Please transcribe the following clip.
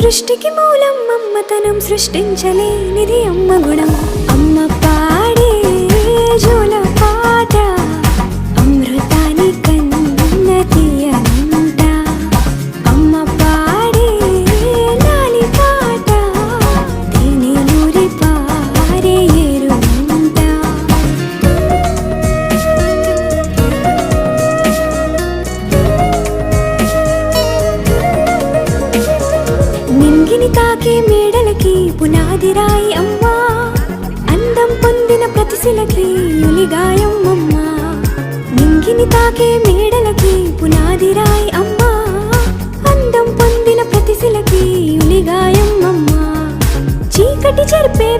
సృష్టికి మూలం మమ్మతనం సృష్టించలేనిది అమ్మ గుణం. అమ్మ పాడే జోల పాట అమృతాని కన్న తీయనంట. అమ్మ పాడే లాలి పాట తేనెలూరి పారే ఏరుమంట. నింగిని తాకే మేడలకి పునాది రాయి అమ్మా, అందం పొందిన ప్రతిశిలకి ఉలిగాయం అమ్మా. నింగిని తాకే మేడలకి పునాది రాయి అమ్మా, అందం పొందిన ప్రతిశిలకి ఉలిగాయం అమ్మా. చీకటి చెరిపే